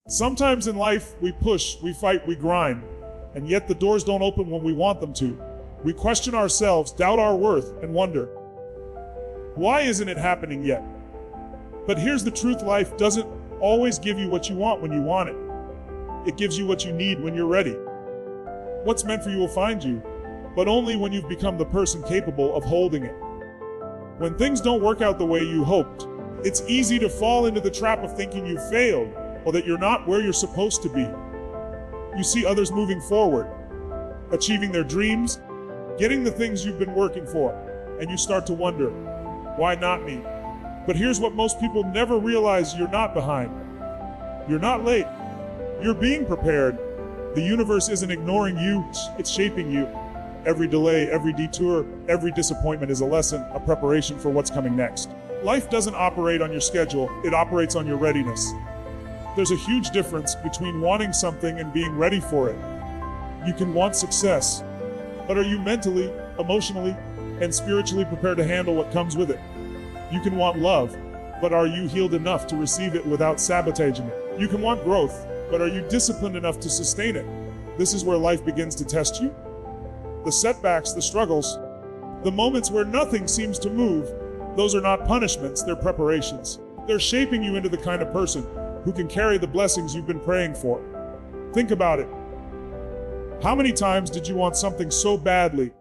Sometimes in life, we push, we fight, we grind, and yet the doors don't open when we want them to. We question ourselves, doubt our worth, and wonder, why isn't it happening yet? But here's the truth: life doesn't always give you what you want when you want it. It gives you what you need when you're ready. What's meant for you will find you, but only when you've become the person capable of holding it. When things don't work out the way you hoped, it's easy to fall into the trap of thinking you failed or that you're not where you're supposed to be. You see others moving forward, achieving their dreams, getting the things you've been working for, and you start to wonder, why not me? But here's what most people never realize: you're not behind. You're not late. You're being prepared. The universe isn't ignoring you, it's shaping you. Every delay, every detour, every disappointment is a lesson, a preparation for what's coming next. Life doesn't operate on your schedule, it operates on your readiness. There's a huge difference between wanting something and being ready for it. You can want success, but are you mentally, emotionally, and spiritually prepared to handle what comes with it? You can want love, but are you healed enough to receive it without sabotaging it? You can want growth, but are you disciplined enough to sustain it? This is where life begins to test you. The setbacks, the struggles, the moments where nothing seems to move, those are not punishments, they're preparations. They're shaping you into the kind of person who can carry the blessings you've been praying for. Think about it. How many times did you want something so badly,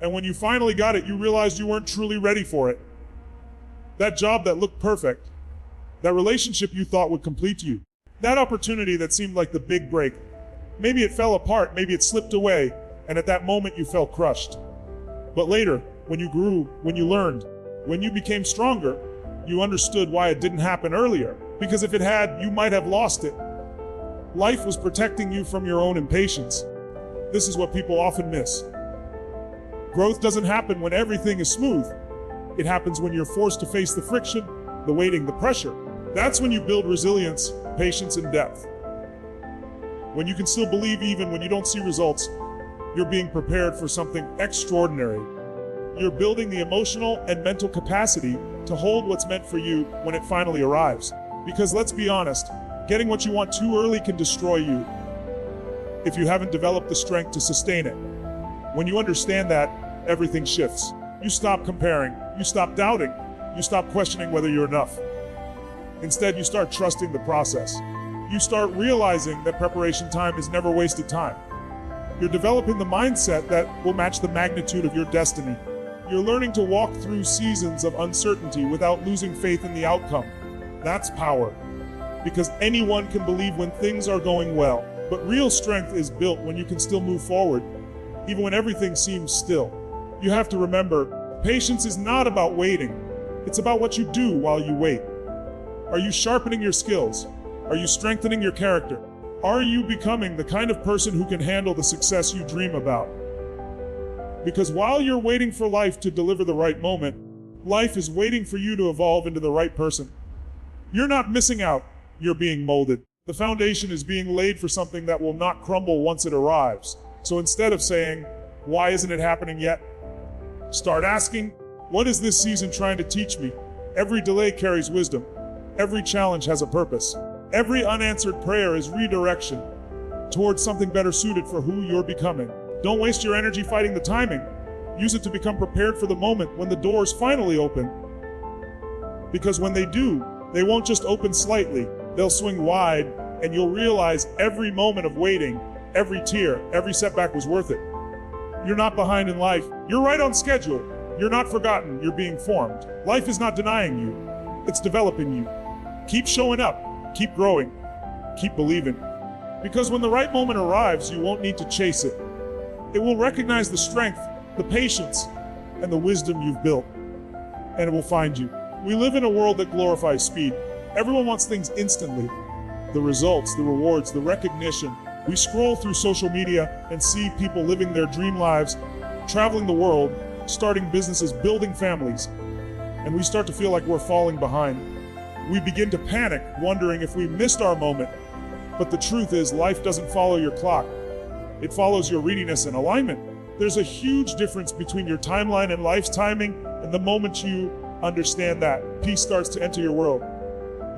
and when you finally got it, you realized you weren't truly ready for it? That job that looked perfect, that relationship you thought would complete you, that opportunity that seemed like the big break. Maybe it fell apart, maybe it slipped away, and at that moment you felt crushed. But later, when you grew, when you learned, when you became stronger, you understood why it didn't happen earlier. Because if it had, you might have lost it. Life was protecting you from your own impatience. This is what people often miss. Growth doesn't happen when everything is smooth. It happens when you're forced to face the friction, the waiting, the pressure. That's when you build resilience, patience, and depth. When you can still believe even when you don't see results, you're being prepared for something extraordinary. You're building the emotional and mental capacity to hold what's meant for you when it finally arrives. Because let's be honest, getting what you want too early can destroy you if you haven't developed the strength to sustain it. When you understand that, everything shifts. You stop comparing, you stop doubting, you stop questioning whether you're enough. Instead, you start trusting the process. You start realizing that preparation time is never wasted time. You're developing the mindset that will match the magnitude of your destiny. You're learning to walk through seasons of uncertainty without losing faith in the outcome. That's power. Because anyone can believe when things are going well, but real strength is built when you can still move forward, even when everything seems still. You have to remember, patience is not about waiting. It's about what you do while you wait. Are you sharpening your skills? Are you strengthening your character? Are you becoming the kind of person who can handle the success you dream about? Because while you're waiting for life to deliver the right moment, life is waiting for you to evolve into the right person. You're not missing out, you're being molded. The foundation is being laid for something that will not crumble once it arrives. So instead of saying, why isn't it happening yet? Start asking, what is this season trying to teach me? Every delay carries wisdom. Every challenge has a purpose. Every unanswered prayer is redirection towards something better suited for who you're becoming. Don't waste your energy fighting the timing. Use it to become prepared for the moment when the doors finally open. Because when they do, they won't just open slightly, they'll swing wide, and you'll realize every moment of waiting, every tear, every setback was worth it. You're not behind in life. You're right on schedule. You're not forgotten. You're being formed. Life is not denying you. It's developing you. Keep showing up. Keep growing. Keep believing. Because when the right moment arrives, you won't need to chase it. It will recognize the strength, the patience, and the wisdom you've built. And it will find you. We live in a world that glorifies speed. Everyone wants things instantly. The results, the rewards, the recognition. We scroll through social media and see people living their dream lives, traveling the world, starting businesses, building families. And we start to feel like we're falling behind. We begin to panic, wondering if we missed our moment. But the truth is, life doesn't follow your clock. It follows your readiness and alignment. There's a huge difference between your timeline and life's timing, and the moment you understand that, peace starts to enter your world.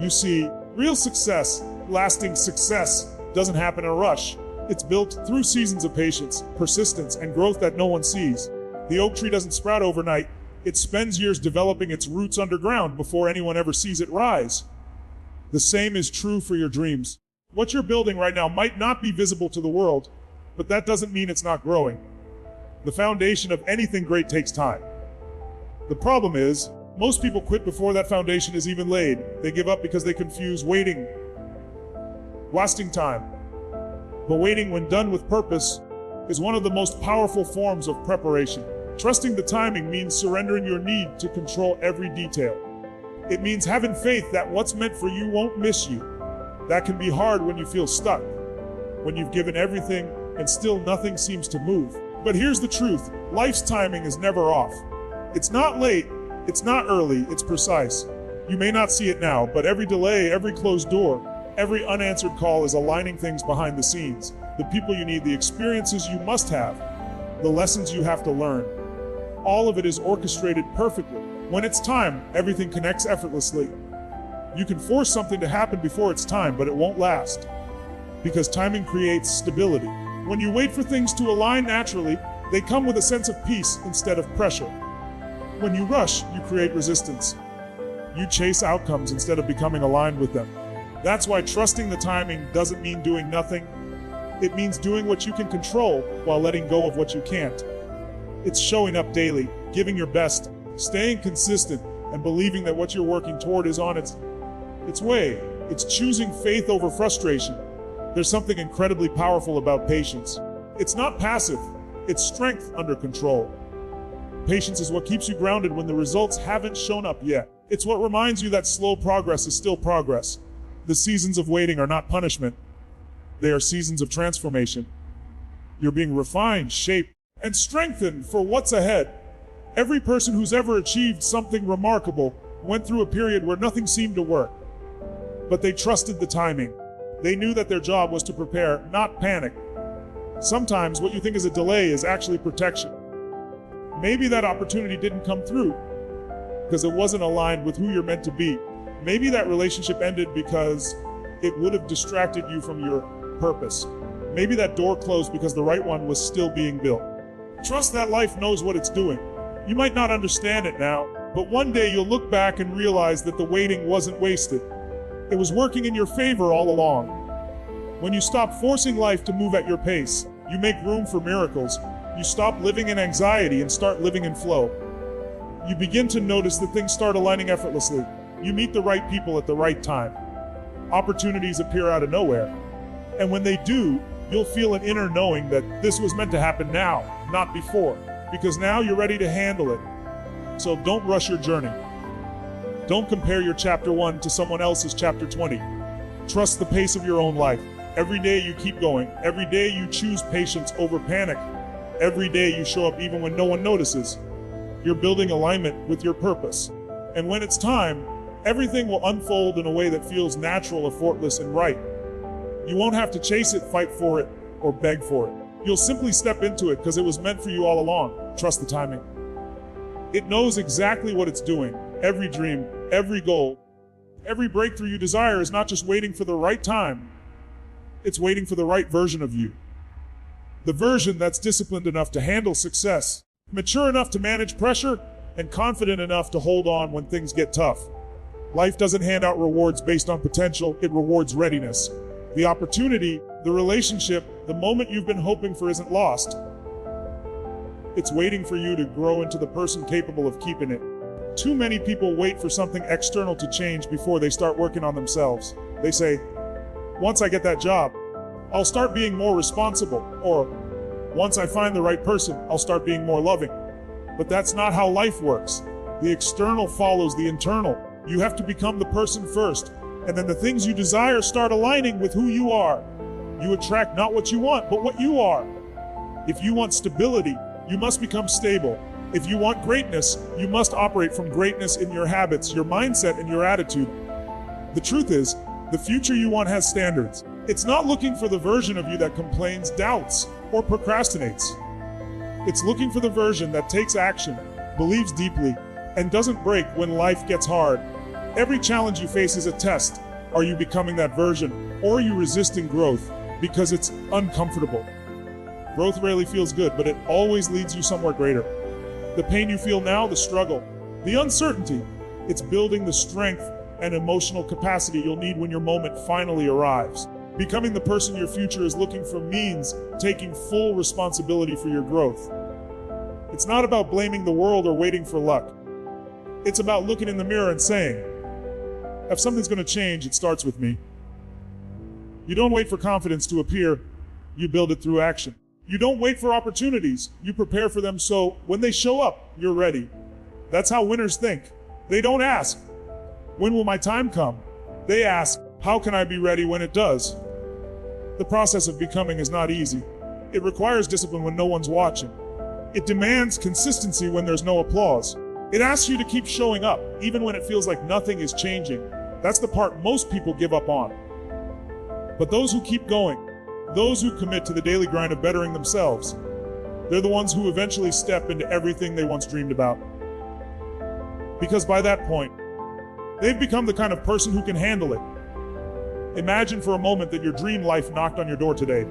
You see, real success Lasting success doesn't happen in a rush. It's built through seasons of patience, persistence, and growth that no one sees. The oak tree doesn't sprout overnight. It spends years developing its roots underground before anyone ever sees it rise. The same is true for your dreams. What you're building right now might not be visible to the world, but that doesn't mean it's not growing. The foundation of anything great takes time. The problem is, most people quit before that foundation is even laid. They give up because they confuse waiting, wasting time. But waiting, when done with purpose, is one of the most powerful forms of preparation. Trusting the timing means surrendering your need to control every detail. It means having faith that what's meant for you won't miss you. That can be hard when you feel stuck, when you've given everything and still nothing seems to move. But here's the truth, life's timing is never off. It's not late, it's not early, it's precise. You may not see it now, but every delay, every closed door, every unanswered call is aligning things behind the scenes. The people you need, the experiences you must have, the lessons you have to learn. All of it is orchestrated perfectly. When it's time, everything connects effortlessly. You can force something to happen before it's time, but it won't last. Because timing creates stability. When you wait for things to align naturally, they come with a sense of peace instead of pressure. When you rush, you create resistance. You chase outcomes instead of becoming aligned with them. That's why trusting the timing doesn't mean doing nothing. It means doing what you can control while letting go of what you can't. It's showing up daily, giving your best, staying consistent, and believing that what you're working toward is on its way. It's choosing faith over frustration. There's something incredibly powerful about patience. It's not passive, it's strength under control. Patience is what keeps you grounded when the results haven't shown up yet. It's what reminds you that slow progress is still progress. The seasons of waiting are not punishment. They are seasons of transformation. You're being refined, shaped, and strengthened for what's ahead. Every person who's ever achieved something remarkable went through a period where nothing seemed to work. But they trusted the timing. They knew that their job was to prepare, not panic. Sometimes what you think is a delay is actually protection. Maybe that opportunity didn't come through because it wasn't aligned with who you're meant to be. Maybe that relationship ended because it would have distracted you from your purpose. Maybe that door closed because the right one was still being built. Trust that life knows what it's doing. You might not understand it now, but one day you'll look back and realize that the waiting wasn't wasted. It was working in your favor all along. When you stop forcing life to move at your pace, you make room for miracles. You stop living in anxiety and start living in flow. You begin to notice that things start aligning effortlessly. You meet the right people at the right time. Opportunities appear out of nowhere. And when they do, you'll feel an inner knowing that this was meant to happen now, not before. Because now you're ready to handle it. So don't rush your journey. Don't compare your chapter 1 to someone else's chapter 20. Trust the pace of your own life. Every day you keep going. Every day you choose patience over panic. Every day you show up even when no one notices. You're building alignment with your purpose. And when it's time, everything will unfold in a way that feels natural, effortless, and right. You won't have to chase it, fight for it, or beg for it. You'll simply step into it because it was meant for you all along. Trust the timing. It knows exactly what it's doing. Every dream, every goal, every breakthrough you desire is not just waiting for the right time. It's waiting for the right version of you. The version that's disciplined enough to handle success, mature enough to manage pressure, and confident enough to hold on when things get tough. Life doesn't hand out rewards based on potential, it rewards readiness. The opportunity, the relationship, the moment you've been hoping for isn't lost. It's waiting for you to grow into the person capable of keeping it. Too many people wait for something external to change before they start working on themselves. They say, once I get that job, I'll start being more responsible, or once I find the right person, I'll start being more loving. But that's not how life works. The external follows the internal. You have to become the person first, and then the things you desire start aligning with who you are. You attract not what you want, but what you are. If you want stability, you must become stable. If you want greatness, you must operate from greatness in your habits, your mindset, and your attitude. The truth is, the future you want has standards. It's not looking for the version of you that complains, doubts, or procrastinates. It's looking for the version that takes action, believes deeply, and doesn't break when life gets hard. Every challenge you face is a test, Are you becoming that version, or are you resisting growth because it's uncomfortable? Growth rarely feels good, but it always leads you somewhere greater. The pain you feel now, the struggle, the uncertainty, it's building the strength and emotional capacity you'll need when your moment finally arrives. Becoming the person your future is looking for means taking full responsibility for your growth. It's not about blaming the world or waiting for luck. It's about looking in the mirror and saying, if something's going to change, it starts with me. You don't wait for confidence to appear, you build it through action. You don't wait for opportunities, you prepare for them so when they show up, you're ready. That's how winners think. They don't ask, when will my time come? They ask, how can I be ready when it does? The process of becoming is not easy. It requires discipline when no one's watching. It demands consistency when there's no applause. It asks you to keep showing up, even when it feels like nothing is changing. That's the part most people give up on. But those who keep going, those who commit to the daily grind of bettering themselves, they're the ones who eventually step into everything they once dreamed about. Because by that point, they've become the kind of person who can handle it. Imagine for a moment that your dream life knocked on your door today.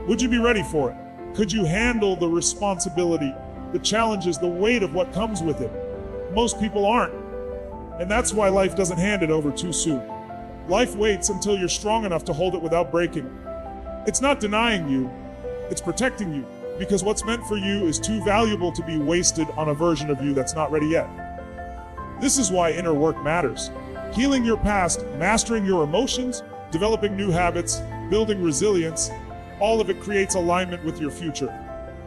Would you be ready for it? Could you handle the responsibility, the challenges, the weight of what comes with it? Most people aren't. And that's why life doesn't hand it over too soon. Life waits until you're strong enough to hold it without breaking. It's not denying you, it's protecting you, because what's meant for you is too valuable to be wasted on a version of you that's not ready yet. This is why inner work matters. Healing your past, mastering your emotions, developing new habits, building resilience, all of it creates alignment with your future.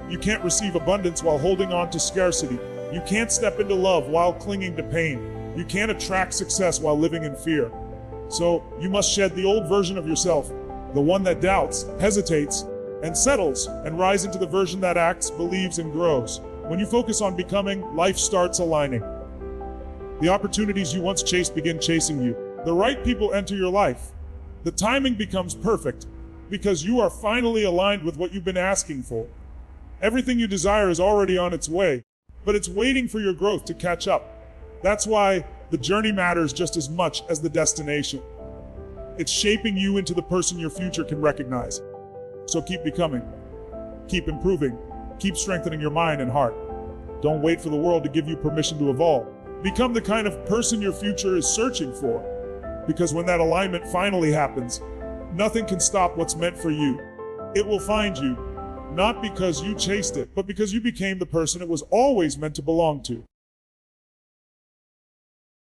You can't receive abundance while holding on to scarcity. You can't step into love while clinging to pain. You can't attract success while living in fear. So you must shed the old version of yourself, the one that doubts, hesitates, and settles, and rise into the version that acts, believes, and grows. When you focus on becoming, life starts aligning. The opportunities you once chased begin chasing you. The right people enter your life. The timing becomes perfect because you are finally aligned with what you've been asking for. Everything you desire is already on its way, but it's waiting for your growth to catch up. That's why the journey matters just as much as the destination. It's shaping you into the person your future can recognize. So keep becoming, keep improving, keep strengthening your mind and heart. Don't wait for the world to give you permission to evolve. Become the kind of person your future is searching for. Because when that alignment finally happens, nothing can stop what's meant for you. It will find you, not because you chased it, but because you became the person it was always meant to belong to.